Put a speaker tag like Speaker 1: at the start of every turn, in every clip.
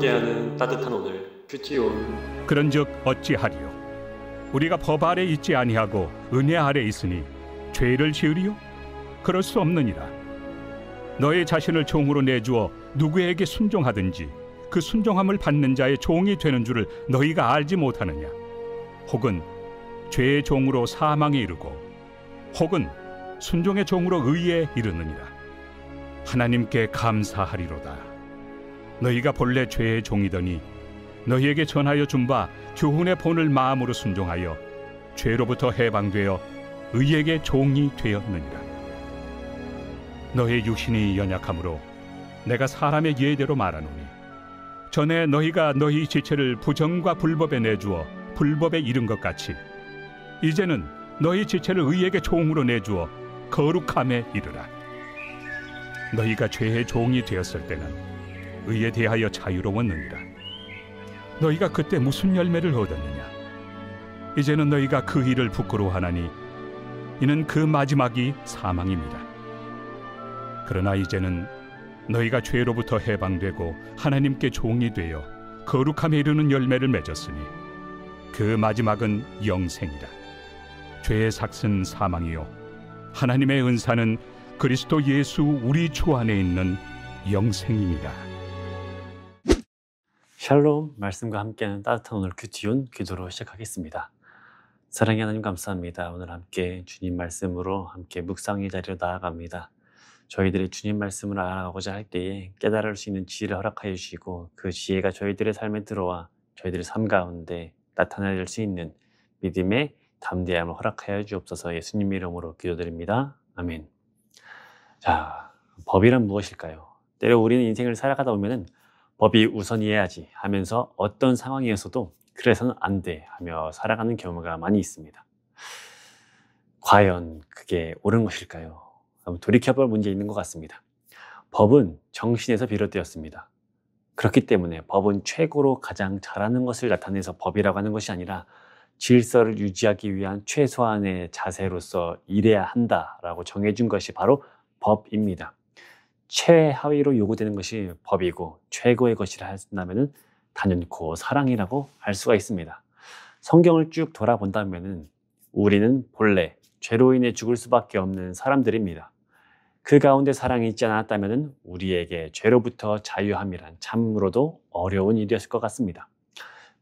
Speaker 1: 함께하는 따뜻한 오늘 큐티온.
Speaker 2: 그런즉 어찌하리요? 우리가 법 아래 있지 아니하고 은혜 아래 있으니 죄를 지으리요? 그럴 수 없느니라. 너희 자신을 종으로 내주어 누구에게 순종하든지 그 순종함을 받는 자의 종이 되는 줄을 너희가 알지 못하느냐? 혹은 죄의 종으로 사망에 이르고 혹은 순종의 종으로 의에 이르느니라. 하나님께 감사하리로다. 너희가 본래 죄의 종이더니 너희에게 전하여 준 바 교훈의 본을 마음으로 순종하여 죄로부터 해방되어 의에게 종이 되었느니라. 너희 육신이 연약하므로 내가 사람의 예대로 말하노니 전에 너희가 너희 지체를 부정과 불법에 내주어 불법에 이른 것 같이 이제는 너희 지체를 의에게 종으로 내주어 거룩함에 이르라. 너희가 죄의 종이 되었을 때는 의에 대하여 자유로웠느니라. 너희가 그때 무슨 열매를 얻었느냐? 이제는 너희가 그 일을 부끄러워하나니 이는 그 마지막이 사망입니다. 그러나 이제는 너희가 죄로부터 해방되고 하나님께 종이 되어 거룩함에 이르는 열매를 맺었으니 그 마지막은 영생이라. 죄의 삭은 사망이요 하나님의 은사는 그리스도 예수 우리 주 안에 있는 영생입니다.
Speaker 3: 샬롬, 말씀과 함께하는 따뜻한 오늘 큐티온 기도로 시작하겠습니다. 사랑의 하나님 감사합니다. 오늘 함께 주님 말씀으로 함께 묵상의 자리로 나아갑니다. 저희들이 주님 말씀을 알아가고자 할 때에 깨달을 수 있는 지혜를 허락하여 주시고 그 지혜가 저희들의 삶에 들어와 저희들의 삶 가운데 나타낼 수 있는 믿음의 담대함을 허락하여 주옵소서. 예수님의 이름으로 기도드립니다. 아멘. 자, 법이란 무엇일까요? 때로 우리는 인생을 살아가다 보면은 법이 우선이어야지 하면서 어떤 상황이어서도 그래서는 안 돼 하며 살아가는 경우가 많이 있습니다. 과연 그게 옳은 것일까요? 돌이켜볼 문제 있는 것 같습니다. 법은 정신에서 비롯되었습니다. 그렇기 때문에 법은 최고로 가장 잘하는 것을 나타내서 법이라고 하는 것이 아니라 질서를 유지하기 위한 최소한의 자세로서 일해야 한다라고 정해준 것이 바로 법입니다. 최하위로 요구되는 것이 법이고 최고의 것이라 한다면 단연코 사랑이라고 할 수가 있습니다. 성경을 쭉 돌아본다면 우리는 본래 죄로 인해 죽을 수밖에 없는 사람들입니다. 그 가운데 사랑이 있지 않았다면 우리에게 죄로부터 자유함이란 참으로도 어려운 일이었을 것 같습니다.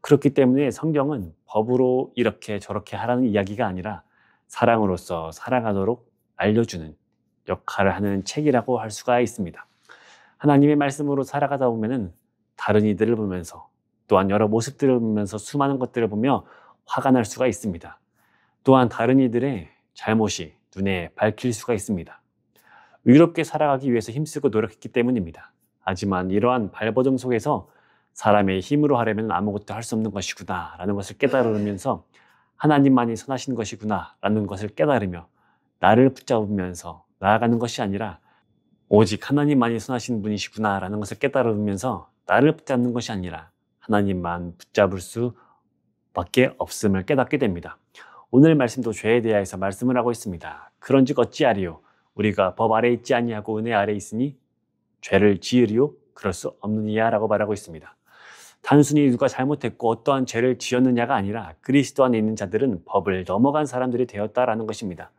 Speaker 3: 그렇기 때문에 성경은 법으로 이렇게 저렇게 하라는 이야기가 아니라 사랑으로서 살아가도록 알려주는 역할을 하는 책이라고 할 수가 있습니다. 하나님의 말씀으로 살아가다 보면은 다른 이들을 보면서 또한 여러 모습들을 보면서 수많은 것들을 보며 화가 날 수가 있습니다. 또한 다른 이들의 잘못이 눈에 밝힐 수가 있습니다. 의롭게 살아가기 위해서 힘쓰고 노력했기 때문입니다. 하지만 이러한 발버둥 속에서 사람의 힘으로 하려면 아무것도 할 수 없는 것이구나 라는 것을 깨달으면서 하나님만이 선하신 것이구나 라는 것을 깨달으며 나를 붙잡으면서 나아가는 것이 아니라 오직 하나님만이 선하신 분이시구나 라는 것을 깨달으면서 나를 붙잡는 것이 아니라 하나님만 붙잡을 수밖에 없음을 깨닫게 됩니다. 오늘 말씀도 죄에 대하여서 말씀을 하고 있습니다. 그런즉 어찌하리요? 우리가 법 아래 있지 아니하고 은혜 아래 있으니 죄를 지으리요? 그럴 수 없느니야 라고 말하고 있습니다. 단순히 누가 잘못했고 어떠한 죄를 지었느냐가 아니라 그리스도 안에 있는 자들은 법을 넘어간 사람들이 되었다라는 것입니다.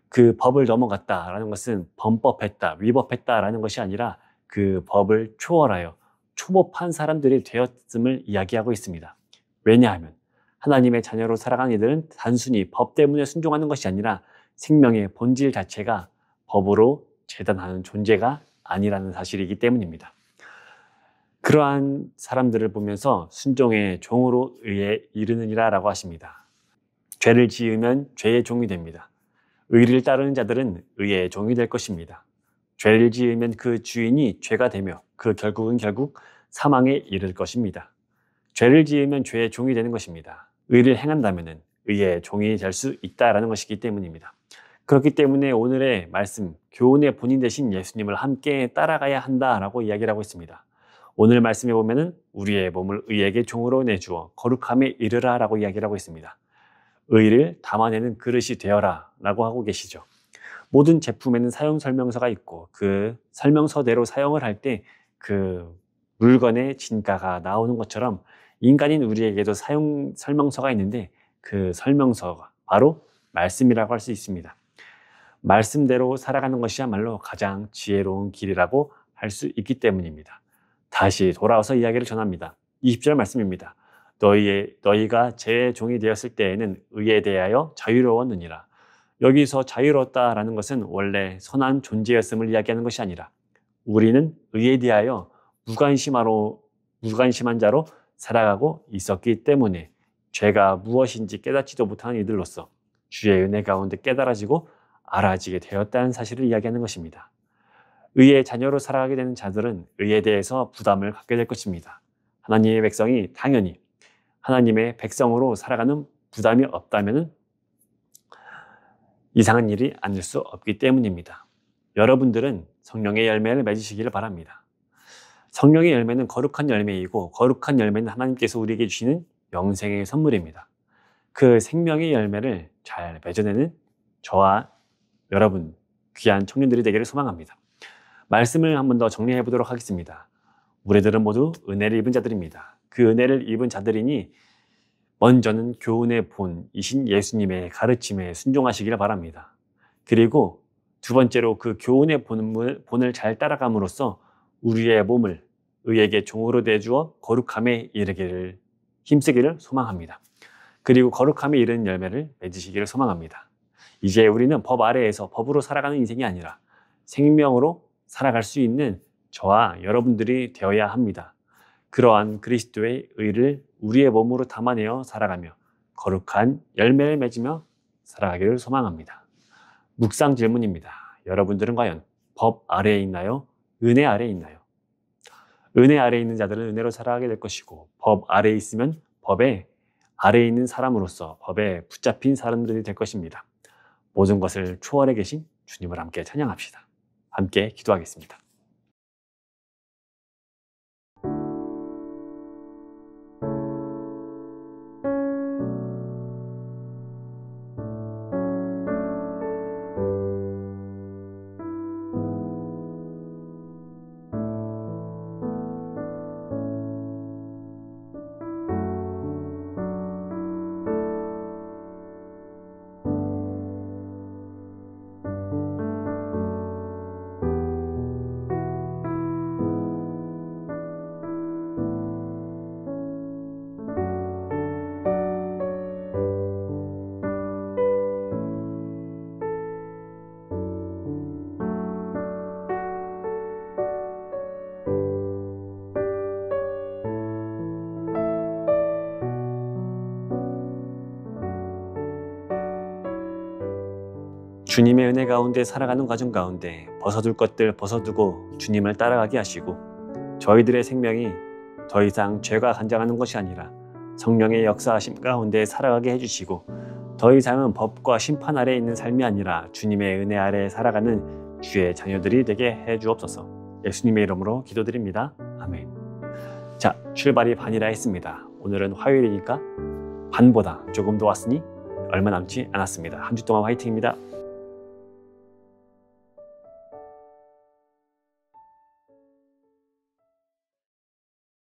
Speaker 3: 그 법을 넘어갔다라는 것은 범법했다, 위법했다라는 것이 아니라 그 법을 초월하여 초법한 사람들이 되었음을 이야기하고 있습니다. 왜냐하면 하나님의 자녀로 살아가는 이들은 단순히 법 때문에 순종하는 것이 아니라 생명의 본질 자체가 법으로 재단하는 존재가 아니라는 사실이기 때문입니다. 그러한 사람들을 보면서 순종의 종으로 의에 이르느니라 라고 하십니다. 죄를 지으면 죄의 종이 됩니다. 의를 따르는 자들은 의의 종이 될 것입니다. 죄를 지으면 그 주인이 죄가 되며 그 결국은 결국 사망에 이를 것입니다. 죄를 지으면 죄의 종이 되는 것입니다. 의를 행한다면 의의 종이 될 수 있다라는 것이기 때문입니다. 그렇기 때문에 오늘의 말씀, 교훈의 본인 되신 예수님을 함께 따라가야 한다라고 이야기를 하고 있습니다. 오늘 말씀에 보면은 우리의 몸을 의에게 종으로 내주어 거룩함에 이르라 라고 이야기를 하고 있습니다. 의를 담아내는 그릇이 되어라 라고 하고 계시죠. 모든 제품에는 사용 설명서가 있고 그 설명서대로 사용을 할 때 그 물건의 진가가 나오는 것처럼 인간인 우리에게도 사용 설명서가 있는데 그 설명서가 바로 말씀이라고 할 수 있습니다. 말씀대로 살아가는 것이야말로 가장 지혜로운 길이라고 할 수 있기 때문입니다. 다시 돌아와서 이야기를 전합니다. 20절 말씀입니다. 너희가 제 종이 되었을 때에는 의에 대하여 자유로웠느니라. 여기서 자유로웠다라는 것은 원래 선한 존재였음을 이야기하는 것이 아니라 우리는 의에 대하여 무관심한 자로 살아가고 있었기 때문에 죄가 무엇인지 깨닫지도 못하는 이들로서 주의 은혜 가운데 깨달아지고 알아지게 되었다는 사실을 이야기하는 것입니다. 의의 자녀로 살아가게 되는 자들은 의에 대해서 부담을 갖게 될 것입니다. 하나님의 백성이 당연히 하나님의 백성으로 살아가는 부담이 없다면 이상한 일이 아닐 수 없기 때문입니다. 여러분들은 성령의 열매를 맺으시기를 바랍니다. 성령의 열매는 거룩한 열매이고 거룩한 열매는 하나님께서 우리에게 주시는 영생의 선물입니다. 그 생명의 열매를 잘 맺어내는 저와 여러분 귀한 청년들이 되기를 소망합니다. 말씀을 한 번 더 정리해 보도록 하겠습니다. 우리들은 모두 은혜를 입은 자들입니다. 그 은혜를 입은 자들이니 먼저는 교훈의 본이신 예수님의 가르침에 순종하시기를 바랍니다. 그리고 두 번째로 그 교훈의 본을 잘 따라감으로써 우리의 몸을 의에게 종으로 내주어 거룩함에 이르기를 힘쓰기를 소망합니다. 그리고 거룩함에 이르는 열매를 맺으시기를 소망합니다. 이제 우리는 법 아래에서 법으로 살아가는 인생이 아니라 생명으로 살아갈 수 있는 저와 여러분들이 되어야 합니다. 그러한 그리스도의 의를 우리의 몸으로 담아내어 살아가며 거룩한 열매를 맺으며 살아가기를 소망합니다. 묵상 질문입니다. 여러분들은 과연 법 아래에 있나요? 은혜 아래에 있나요? 은혜 아래에 있는 자들은 은혜로 살아가게 될 것이고 법 아래에 있으면 법의 아래에 있는 사람으로서 법에 붙잡힌 사람들이 될 것입니다. 모든 것을 초월해 계신 주님을 함께 찬양합시다. 함께 기도하겠습니다. 주님의 은혜 가운데 살아가는 과정 가운데 벗어둘 것들 벗어두고 주님을 따라가게 하시고 저희들의 생명이 더 이상 죄가 간장하는 것이 아니라 성령의 역사하심 가운데 살아가게 해주시고 더 이상은 법과 심판 아래에 있는 삶이 아니라 주님의 은혜 아래에 살아가는 주의 자녀들이 되게 해주옵소서. 예수님의 이름으로 기도드립니다. 아멘. 자, 출발이 반이라 했습니다. 오늘은 화요일이니까 반보다 조금 더 왔으니 얼마 남지 않았습니다. 한 주 동안 화이팅입니다.